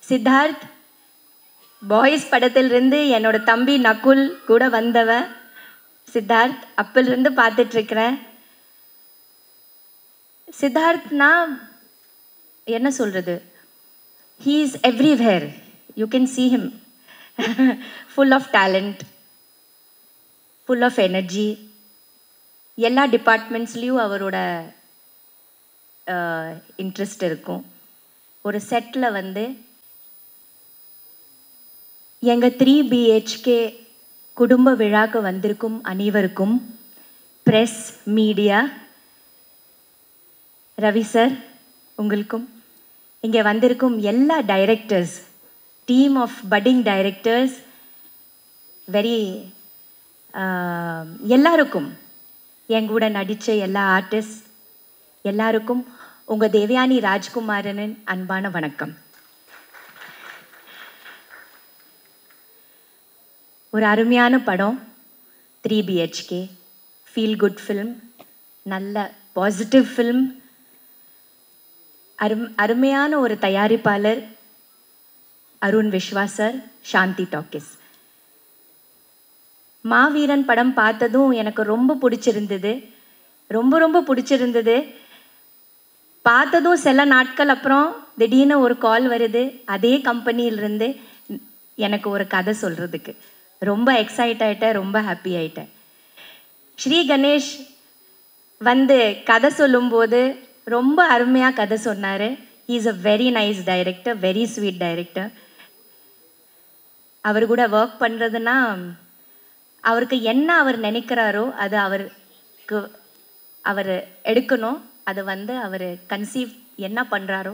Siddharth boys படத்திலிருந்து என்னோட தம்பி நகுல் கூட வந்தவன் சித்தார்த். அப்பிலிருந்து பார்த்துட்ருக்கிறேன். சித்தார்த்னா என்ன சொல்கிறது, he is everywhere. You can see him. Full of talent, full of energy. எல்லா டிபார்ட்மெண்ட்ஸ்லேயும் அவரோட இன்ட்ரெஸ்ட் இருக்கும். ஒரு செட்டில் வந்து எங்கள் 3 BHK குடும்ப விழாக்கு வந்திருக்கும் அனைவருக்கும், ப்ரெஸ், மீடியா, ரவி சார் உங்களுக்கும், இங்கே வந்திருக்கும் எல்லா directors, team of budding directors, எல்லாருக்கும், என் கூட நடித்த எல்லா ஆர்டிஸ்ட் எல்லாருக்கும் உங்கள் தேவயானி ராஜ்குமாரனின் அன்பான வணக்கம். ஒரு அருமையான படம் 3 BHK, ஃபீல் குட் ஃபில்ம், நல்ல பாசிட்டிவ் ஃபில்ம், அருமையான ஒரு தயாரிப்பாளர் அருண் விஸ்வாஸ் சார், சாந்தி டாக்கிஸ். மாவீரன் படம் பார்த்ததும் எனக்கு ரொம்ப பிடிச்சிருந்தது, ரொம்ப பிடிச்சிருந்தது. பார்த்ததும் சில நாட்கள் அப்புறம் திடீர்னு ஒரு கால் வருது அதே கம்பெனியிலிருந்து எனக்கு ஒரு கதை சொல்கிறதுக்கு. ரொம்ப எக்ஸைட் ஆகிட்டேன், ரொம்ப ஹாப்பி ஆகிட்டேன். ஸ்ரீ கணேஷ் வந்து கதை சொல்லும்போது ரொம்ப அருமையாக கதை சொன்னார். He is a very nice director, very sweet director. அவர் கூட ஒர்க் பண்ணுறதுன்னா அவருக்கு என்ன அவர் நினைக்கிறாரோ அது அவர் எடுக்கணும். அது வந்து அவர் கன்சீவ் என்ன பண்ணுறாரோ,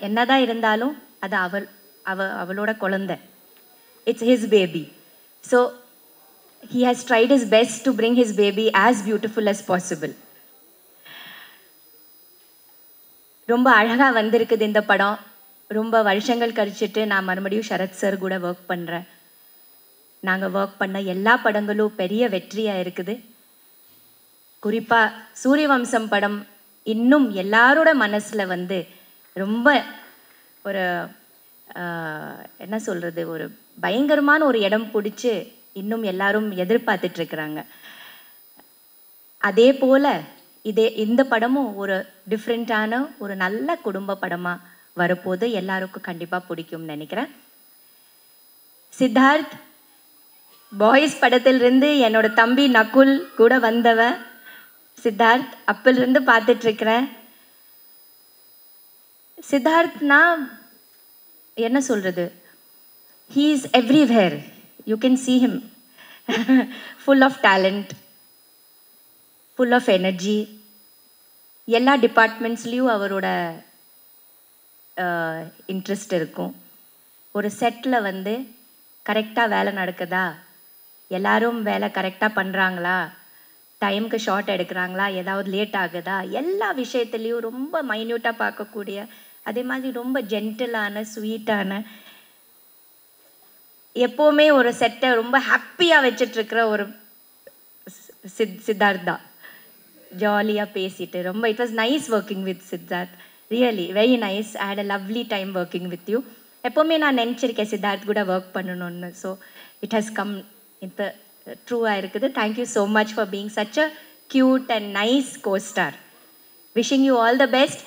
என்னதான் இருந்தாலும் அது அவளோட குழந்தை. It's his baby. So he has tried his best to bring his baby as beautiful as possible. ரொம்ப அழகாக வந்திருக்குது இந்த படம். ரொம்ப வருஷங்கள் கழிச்சிட்டு நான் மறுபடியும் சரத் சார் கூட ஒர்க் பண்ணுறேன். நாங்கள் ஒர்க் பண்ண எல்லா படங்களும் பெரிய வெற்றியாக இருக்குது. குறிப்பாக சூரியவம்சம் படம் இன்னும் எல்லாரோட மனசில் வந்து ரொம்ப ஒரு என்ன சொல்கிறது, ஒரு பயங்கரமான ஒரு இடம் பிடிச்சி இன்னும் எல்லாரும் எதிர்பார்த்துட்ருக்குறாங்க. அதே போல் இந்த படமும் ஒரு டிஃப்ரெண்ட்டான ஒரு நல்ல குடும்ப படமாக வரப்போது எல்லாருக்கும் கண்டிப்பாக பிடிக்கும்னு நினைக்கிறேன். சித்தார்த் பாய்ஸ் படத்திலிருந்து என்னோட தம்பி நகுல் கூட வந்தவன் சித்தார்த். அப்பிலிருந்து பார்த்துட்ருக்கிறேன். சித்தார்த்னா என்ன சொல்கிறது, he is everywhere. You can see him. Full of talent, full of energy. எல்லா டிபார்ட்மெண்ட்ஸ்லேயும் அவரோட இன்ட்ரெஸ்ட் இருக்கும். ஒரு செட்டில் வந்து கரெக்டாக வேலை நடக்குதா, எல்லாரும் வேலை கரெக்டாக பண்ணுறாங்களா, டைமுக்கு ஷார்ட் எடுக்கிறாங்களா, ஏதாவது லேட் ஆகுதா, எல்லா விஷயத்துலேயும் ரொம்ப மைன்யூட்டாக பார்க்கக்கூடிய, அதே மாதிரி ரொம்ப ஜென்டிலான ஸ்வீட்டான, எப்போவுமே ஒரு செட்டை ரொம்ப ஹாப்பியாக வச்சிட்ருக்கிற ஒரு சித்தார்த் தான். ஜாலியாக பேசிட்டு ரொம்ப it was nice working with Siddharth. Really very nice. I had a lovely time working with you. எப்போவுமே நான் நினச்சிருக்கேன் சித்தார்த் கூட ஒர்க் பண்ணணும்னு. ஸோ இட் ஹாஸ் கம் இப்போ ட்ரூவாக இருக்குது. Thank you so much for being such a cute and nice costar. Wishing you all the best.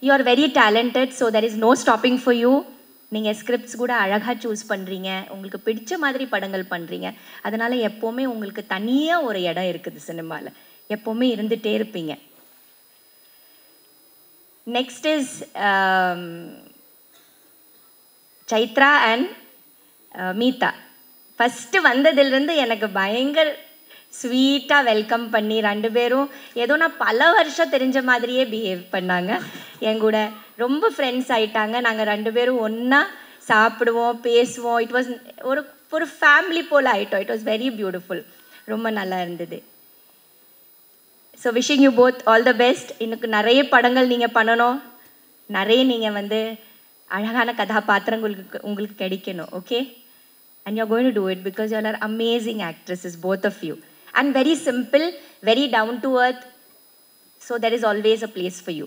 You are very talented, so there is no stopping for you. நீங்கள் scripts கூட அழகாக choose பண்ணுறீங்க, உங்களுக்கு பிடிச்ச மாதிரி படங்கள் பண்ணுறீங்க. அதனால் எப்போவுமே உங்களுக்கு தனியாக ஒரு இடம் இருக்குது சினிமாவில், எப்போவுமே இருந்துகிட்டே இருப்பீங்க. Next is Chaitra and Meetha. First வந்ததுலேருந்து எனக்கு பயங்கர ஸ்வீட்டாக வெல்கம் பண்ணி 2 பேரும் ஏதோ நான் பல வருஷம் தெரிஞ்ச மாதிரியே பிஹேவ் பண்ணாங்க. என் கூட ரொம்ப ஃப்ரெண்ட்ஸ் ஆகிட்டாங்க. நாங்கள் 2 பேரும் ஒன்றா சாப்பிடுவோம், பேசுவோம். இட் வாஸ் ஒரு ஃபேமிலி போல் ஆகிட்டோம். It was very beautiful. ரொம்ப நல்லா இருந்தது. So wishing you both all the best. இன்னும் நிறைய படங்கள் நீங்கள் பண்ணணும், நிறைய நீங்கள் வந்து அழகான கதாபாத்திரங்களுக்கு உங்களுக்கு கிடைக்கணும். Okay, and you're going to do it because you all are amazing actresses, both of you, and very simple, very down to earth, so there is always a place for you.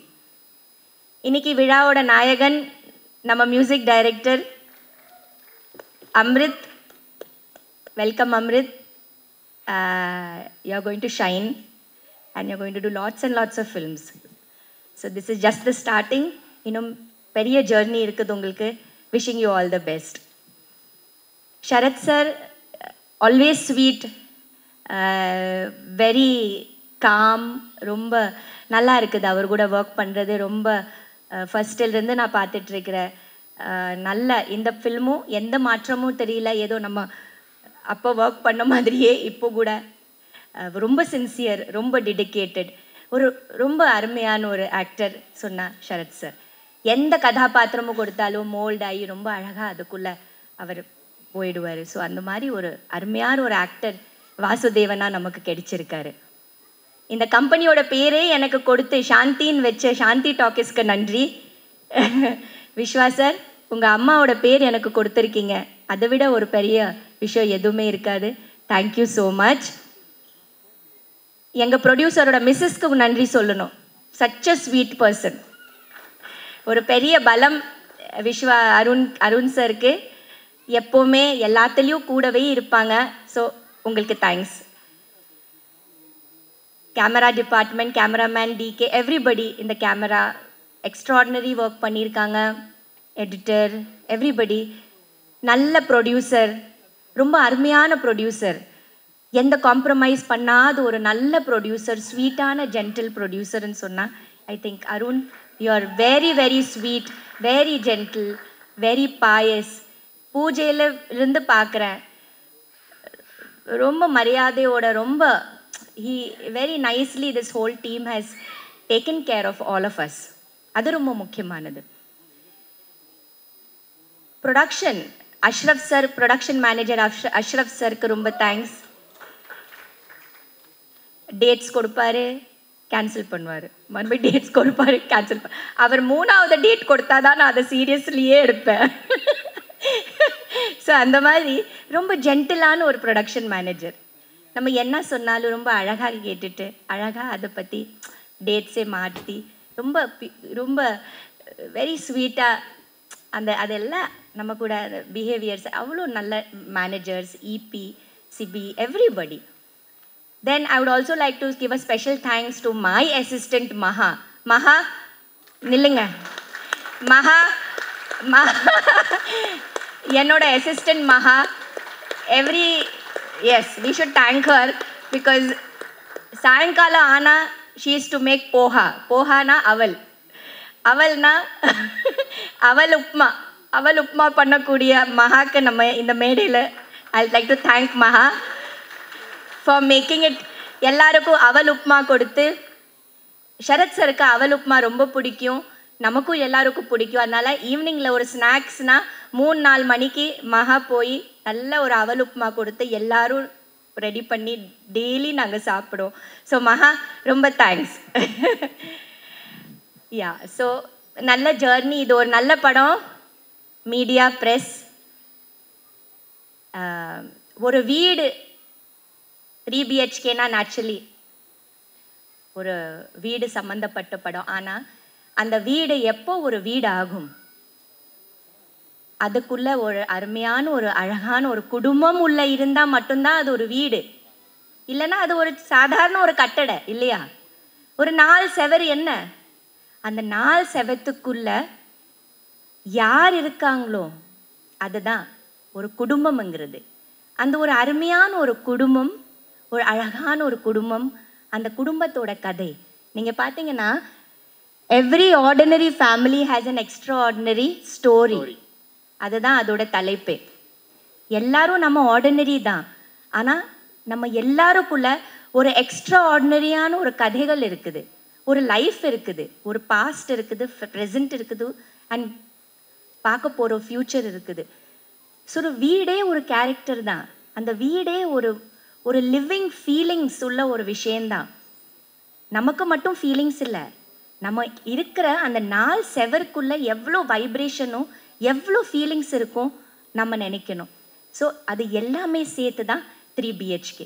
இன்னைக்கு விழாவோட நாயகன் நம்ம music director Amrit. Welcome Amrit. You are going to shine and you are going to do lots and lots of films. So this is just the starting. இன்னும் பெரிய journey இருக்குது உங்களுக்கு. Wishing you all the best. Sharath sir, always sweet, very calm, ரொம்ப நல்லா இருக்குது அவர் கூட work பண்ணுறது. ரொம்ப ஃபஸ்ட்டிலிருந்து நான் பார்த்துட்ருக்கிறேன். நல்ல இந்த ஃபில்மும் எந்த மாற்றமும் தெரியல, ஏதோ நம்ம அப்போ ஒர்க் பண்ண மாதிரியே இப்போ கூட ரொம்ப சின்சியர், ரொம்ப டெடிக்கேட்டட், ஒரு ரொம்ப அருமையான ஒரு ஆக்டர் சொன்னார் ஷரத் சார். எந்த கதாபாத்திரமும் கொடுத்தாலும் மோல்ட் ஆகி ரொம்ப அழகாக அதுக்குள்ளே அவர் போயிடுவார். ஸோ அந்த மாதிரி ஒரு அருமையான ஒரு ஆக்டர் வாசுதேவனா நமக்கு கிடைச்சிருக்காரு. இந்த கம்பெனியோட பேரே எனக்கு கொடுத்து சாந்தின்னு வச்ச சாந்தி டாக்கிஸ்க்கு நன்றி. விஸ்வா சார், உங்கள் அம்மாவோட பேர் எனக்கு கொடுத்துருக்கீங்க, அதை விட ஒரு பெரிய விஷயம் எதுவுமே இருக்காது. Thank you so much. எங்கள் ப்ரொடியூசரோட மிஸ்ஸஸ்க்கு நன்றி சொல்லணும். Such a sweet person. ஒரு பெரிய பலம் விஸ்வா அருண் சருக்கு. எப்போவுமே எல்லாத்துலேயும் கூடவே இருப்பாங்க. ஸோ உங்களுக்கு thanks. Camera department, cameraman DK, everybody இந்த கேமரா எக்ஸ்ட்ராடினரி ஒர்க் பண்ணியிருக்காங்க. Editor, everybody. நல்ல ப்ரொடியூசர், ரொம்ப அருமையான ப்ரொடியூசர், எந்த காம்ப்ரமைஸ் பண்ணாத ஒரு நல்ல ப்ரொடியூசர், ஸ்வீட்டான ஜென்டில் ப்ரொடியூசர்னு சொன்னால் I think Arun, you are very very sweet, very gentle, very boys. பூஜையில் இருந்து பார்க்குறேன், ரொம்ப மரியாதையோட, ரொம்ப very nicely this whole team has taken care of all of us. அது ரொம்ப முக்கியமானது. Production Ashraf sir, production manager Ashraf சாருக்கு ரொம்ப தேங்க்ஸ். டேட்ஸ் கொடுப்பாரு, கேன்சல் பண்ணுவார், மறுபடியும் டேட்ஸ் கொடுப்பாரு, கேன்சல் பண்ண. அவர் 3வது டேட் கொடுத்தா தான் நான் அதை சீரியஸ்லியே எடுப்பேன். ஸோ அந்த மாதிரி ரொம்ப ஜென்டிலான ஒரு ப்ரொடக்ஷன் மேனேஜர். நம்ம என்ன சொன்னாலும் ரொம்ப அழகாக கேட்டுட்டு அழகாக அதை பற்றி டேட்ஸே மாற்றி ரொம்ப ரொம்ப வெரி ஸ்வீட்டாக அதெல்லாம் நம்ம கூட பிஹேவியர்ஸ் அவ்வளோ நல்ல managers, EP, CP, everybody. Then I would also like to give a special thanks to my assistant Maha. Maha நில்லுங்க. மஹா என்னோட assistant Maha. Yes, we should thank her because சாயங்கால ஆனா she is to make poha. போஹானா அவல், அவல்னா அவல் உப்மா. அவல் உப்மா பண்ணக்கூடிய மஹாக்கு நம்ம இந்த மேடையில் I like to thank Maha for making it. எல்லாருக்கும் அவல் உப்மா கொடுத்து, ஷரத் சருக்கு அவல் உப்மா ரொம்ப பிடிக்கும், நமக்கும் எல்லாருக்கும் பிடிக்கும். அதனால் ஈவினிங்கில் ஒரு ஸ்நாக்ஸ்னால் 3-4 மணிக்கு மஹா போய் நல்ல ஒரு அவல் உப்புமா கொடுத்து எல்லாரும் ரெடி பண்ணி டெய்லி நாங்கள் சாப்பிடுவோம். ஸோ மஹா ரொம்ப தேங்க்ஸ். யா, ஸோ நல்ல ஜேர்னி. இது ஒரு நல்ல படம். மீடியா, ப்ரெஸ், ஒரு வீடு 3 BHKனா நேச்சுரலி ஒரு வீடு சம்மந்தப்பட்ட படம். ஆனால் அந்த வீடு எப்போ ஒரு வீடு ஆகும், அதுக்குள்ள ஒரு அருமையான ஒரு அழகான ஒரு குடும்பம் உள்ள இருந்தால் மட்டும்தான் அது ஒரு வீடு. இல்லைன்னா அது ஒரு சாதாரண ஒரு கட்டடை இல்லையா? ஒரு 4 செவர் என்ன, அந்த 4 செவத்துக்குள்ள யார் இருக்காங்களோ அதுதான் ஒரு குடும்பம்ங்கிறது. அந்த ஒரு அருமையான ஒரு குடும்பம், ஒரு அழகான ஒரு குடும்பம், அந்த குடும்பத்தோட கதை. நீங்கள் பார்த்தீங்கன்னா every ordinary family has an extra ordinary story. அதுதான் அதோட தலைப்பு. எல்லாரும் நம்ம ஆர்டினரி தான், ஆனால் நம்ம எல்லாருக்குள்ள ஒரு எக்ஸ்ட்ரா ஆர்டினரியான ஒரு கதைகள் இருக்குது, ஒரு லைஃப் இருக்குது, ஒரு பாஸ்ட் இருக்குது, ப்ரெசண்ட் இருக்குது, அண்ட் பார்க்க போகிற ஃப்யூச்சர் இருக்குது. ஸோ ஒரு வீடே ஒரு கேரக்டர் தான். அந்த வீடே ஒரு ஒரு லிவிங் ஃபீலிங்ஸ் உள்ள ஒரு விஷயந்தான். நமக்கு மட்டும் ஃபீலிங்ஸ் இல்லை, நம்ம இருக்கிற அந்த 4 செவருக்குள்ளே எவ்வளோ வைப்ரேஷனும் எவ்வளோ ஃபீலிங்ஸ் இருக்கும் நம்ம நினைக்கணும். ஸோ அது எல்லாமே சேர்த்து தான் 3 BHK.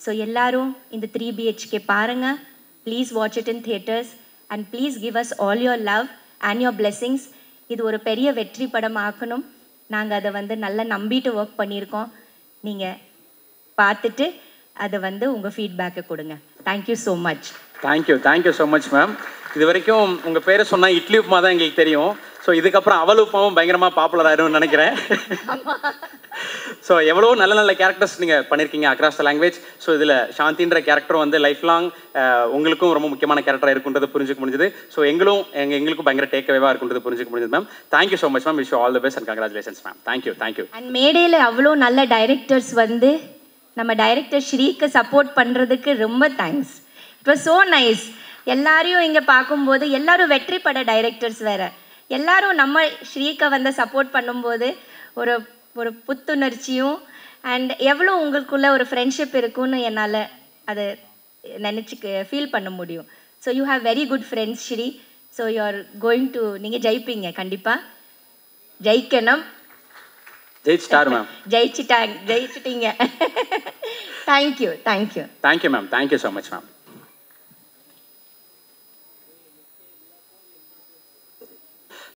ஸோ எல்லாரும் இந்த 3 BHK பாருங்கள். Please watch it in theatres and please give us all your love and your blessings. இது ஒரு பெரிய வெற்றி படம் ஆக்கணும். நாங்கள் அதை வந்து நல்லா நம்பிட்டு ஒர்க் பண்ணியிருக்கோம். நீங்கள் பார்த்துட்டு அதை வந்து உங்கள் ஃபீட்பேக்கை கொடுங்க. Thank you so much. Thank you so much ma'am. இது வரைக்கும் உங்கள் பேரை சொன்னால் இட்லி உப்புமா தான் எங்களுக்கு தெரியும். ஸோ இதுக்கப்புறம் அவல் உப்புமாவும் பயங்கரமாக பாப்புலர் ஆயிரும்னு நினைக்கிறேன். ஸோ எவ்வளோ நல்ல நல்ல கேரக்டர்ஸ் நீங்கள் பண்ணியிருக்கீங்க அக்ராஸ் த லாங்குவேஜ். ஸோ இதில் சாந்தின்ற கேரக்டர் வந்து லைஃப் லாங் உங்களுக்கும் ரொம்ப முக்கியமான கேரக்டராக இருக்குன்றது புரிஞ்சுக்க முடிஞ்சது. ஸோ எங்களுக்கும் பயங்கர டேக் அவேவாக இருக்குன்றது புரிஞ்சுக்க முடிஞ்சது ma'am. Thank you so much ma'am. Wish you all the best and congratulations ma'am. Thank you. And மேடையில் அவ்வளோ நல்ல டைரக்டர்ஸ் வந்து நம்ம டைரக்டர் ஸ்ரீக்கு சப்போர்ட் பண்ணுறதுக்கு ரொம்ப thanks. It was so nice. எல்லாரையும் இங்கே பார்க்கும்போது எல்லாரும் வெற்றி பட டைரக்டர்ஸ் வேறு, எல்லாரும் நம்ம ஸ்ரீக்கை வந்து சப்போர்ட் பண்ணும்போது ஒரு ஒரு புத்துணர்ச்சியும் அண்ட் எவ்வளோ உங்களுக்குள்ள ஒரு ஃப்ரெண்ட்ஷிப் இருக்குன்னு என்னால் அதை ஃபீல் பண்ண முடியும். So you have very good friends Sri. So you are going to நீங்கள் ஜெயிப்பீங்க, கண்டிப்பாக ஜெயிக்கணும். ஜெயிச்சிட்டீங்க. Thank you ma'am. Thank you so much ma'am.